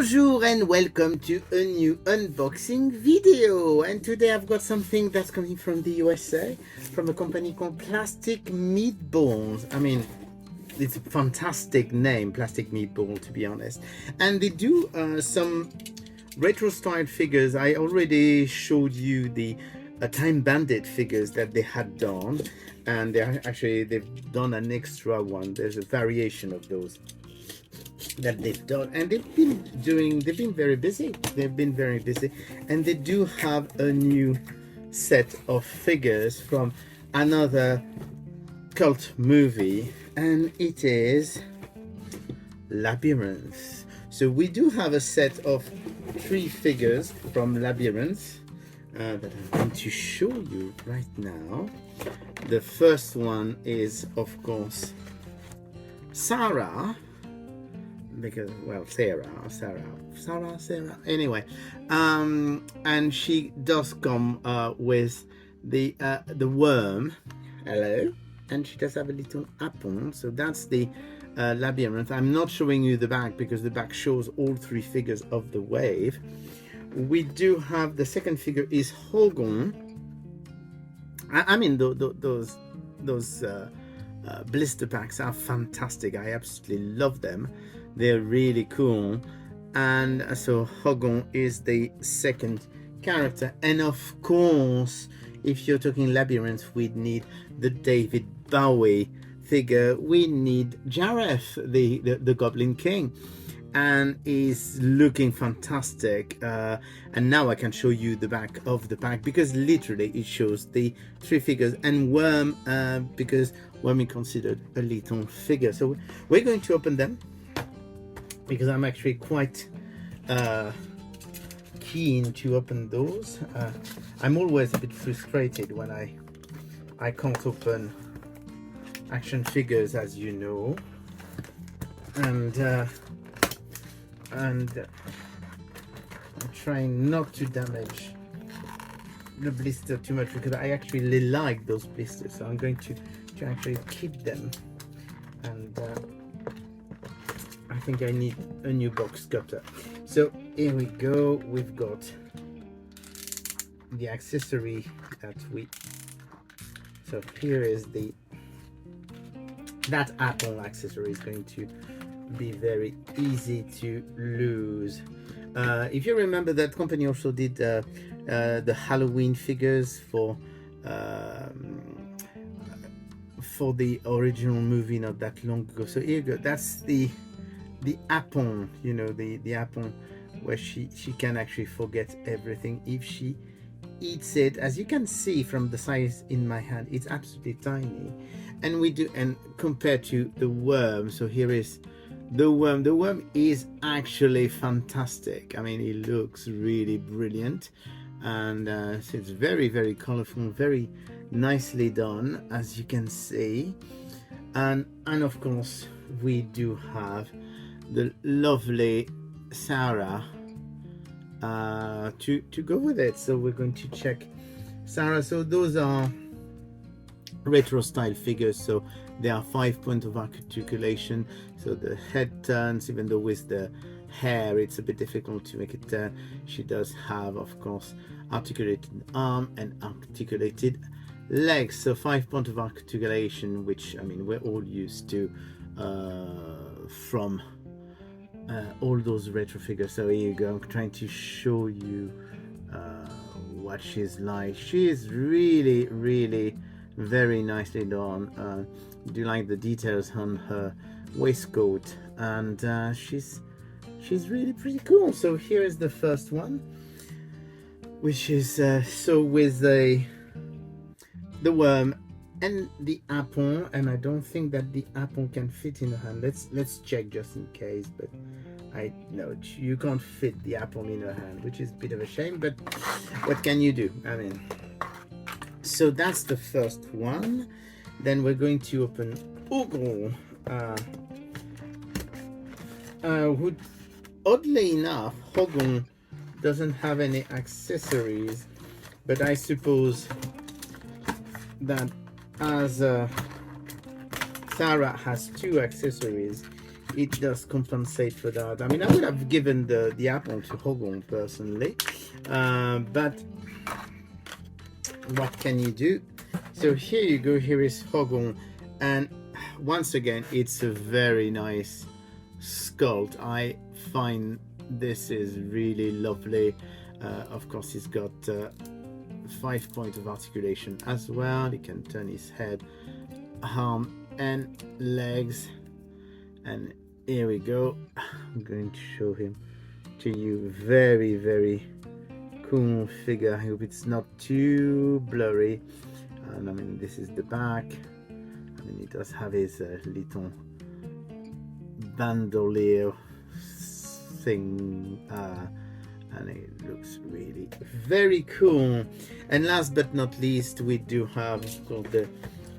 Bonjour and welcome to a new unboxing video, and today I've got something that's coming from the USA from a company called Plastic Meatballs. I mean, it's a fantastic name, Plastic Meatball, to be honest. And they do some retro style figures. I already showed you the Time Bandit figures that they had done, and they've done an extra one. There's a variation of those that they've done, and they've been very busy. And they do have a new set of figures from another cult movie, and it is Labyrinth. So we do have a set of 3 figures from Labyrinth that I'm going to show you right now. The first one is, of course, Sarah, because, well, Sarah anyway, and she does come with the worm. Hello. And she does have a little apple. So that's the Labyrinth. I'm not showing you the back because the back shows all 3 figures of the wave. We do have the second figure is Hoggle. I mean, those blister packs are fantastic. I absolutely love them. They're really cool. And so Hoggle is the second character. And of course, if you're talking Labyrinth, we'd need the David Bowie figure. We need Jareth, the Goblin King, and is looking fantastic. And now I can show you the back of the pack, because literally it shows the 3 figures, and Worm, because Worm is considered a little figure. So we're going to open them, because I'm actually quite keen to open those. I'm always a bit frustrated when I can't open action figures, as you know, and I'm trying not to damage the blister too much, because I actually like those blisters, so I'm going to actually keep them. And I think I need a new box cutter. So here we go. We've got the accessory that so here is that apple accessory is going to be very easy to lose. If you remember, that company also did the Halloween figures for the original movie not that long ago. So here you go. That's the apple, you know, the apple where she can actually forget everything if she eats it. As you can see from the size in my hand, it's absolutely tiny. And compared to the worm, so here is the worm. The worm is actually fantastic. I mean, it looks really brilliant, and so it's very, very colorful, very nicely done, as you can see. And of course we do have the lovely Sarah to go with it. So we're going to check Sarah. So those are retro style figures, so there are 5 points of articulation, so the head turns, even though with the hair it's a bit difficult to make it turn. She does have, of course, articulated arm and articulated legs, so 5 points of articulation, which, I mean, we're all used to from all those retro figures. So here you go. I'm trying to show you what she's like. She is really, really very nicely done. Do you like the details on her waistcoat? And she's really pretty cool. So here is the first one, which is so with the worm and the apple, and I don't think that the apple can fit in her hand. Let's check just in case, but I know you can't fit the apple in her hand, which is a bit of a shame, but what can you do? I mean, so that's the first one. Then we're going to open Hoggle, who, oddly enough, Hoggle doesn't have any accessories, but I suppose that as Sarah has 2 accessories, it does compensate for that. I mean, I would have given the apple to Hoggle personally, but what can you do? So here you go, here is Hoggle, and once again it's a very nice sculpt. I find this is really lovely. Of course, he's got 5 points of articulation as well. He can turn his head, arm and legs, and here we go. I'm going to show him to you. Very, very cool figure. I hope it's not too blurry. And I mean, this is the back. I mean, he does have his little bandolier thing, and it looks really very cool. And last but not least, we do have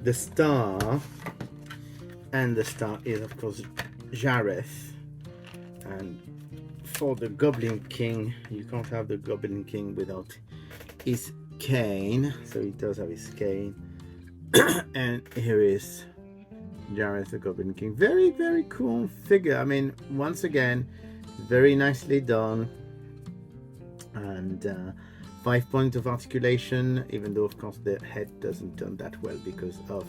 the star, and the star is of course Jareth. And for the Goblin King, you can't have the Goblin King without his cane, so he does have his cane. And here is Jareth the Goblin King. Very, very cool figure. I mean, once again, very nicely done, and 5 points of articulation, even though of course the head doesn't turn that well because of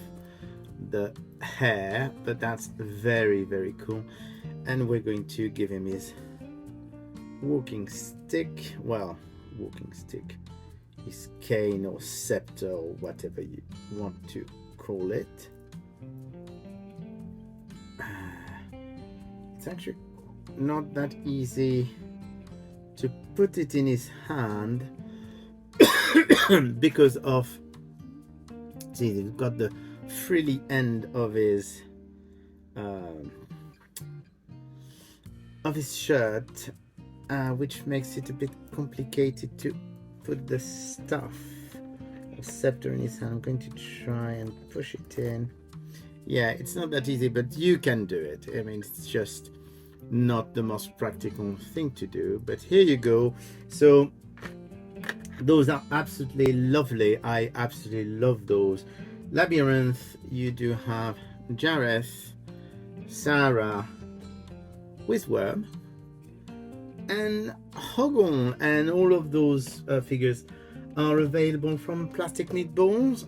the hair, but that's very, very cool. And we're going to give him his walking stick, well, walking stick, his cane or scepter or whatever you want to call it. It's actually not that easy to put it in his hand because of, see, he's got the frilly end of his shirt, which makes it a bit complicated to put the stuff or scepter in his hand. I'm going to try and push it in. Yeah, it's not that easy, but you can do it. I mean, it's just not the most practical thing to do, but here you go. So those are absolutely lovely. I absolutely love those. Labyrinth, you do have Jareth, Sarah with Worm, and Hoggle, and all of those figures are available from Plastic Meatballs.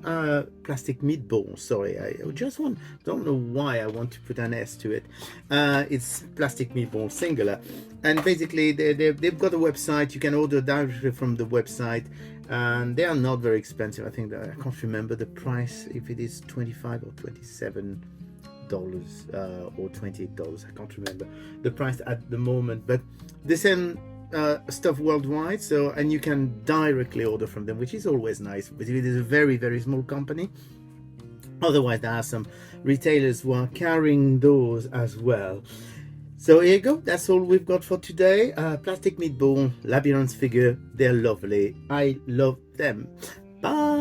Sorry, I just don't know why I want to put an S to it. It's Plastic Meatball singular, and basically they've got a website. You can order directly from the website, and they are not very expensive. I think that I can't remember the price, if it is $25 or $27 or $28. I can't remember the price at the moment, but they send stuff worldwide, so, and you can directly order from them, which is always nice, but it is a very, very small company. Otherwise, there are some retailers who are carrying those as well. So here you go, that's all we've got for today. Plastic Meatball Labyrinth figure, they're lovely. I love them. Bye.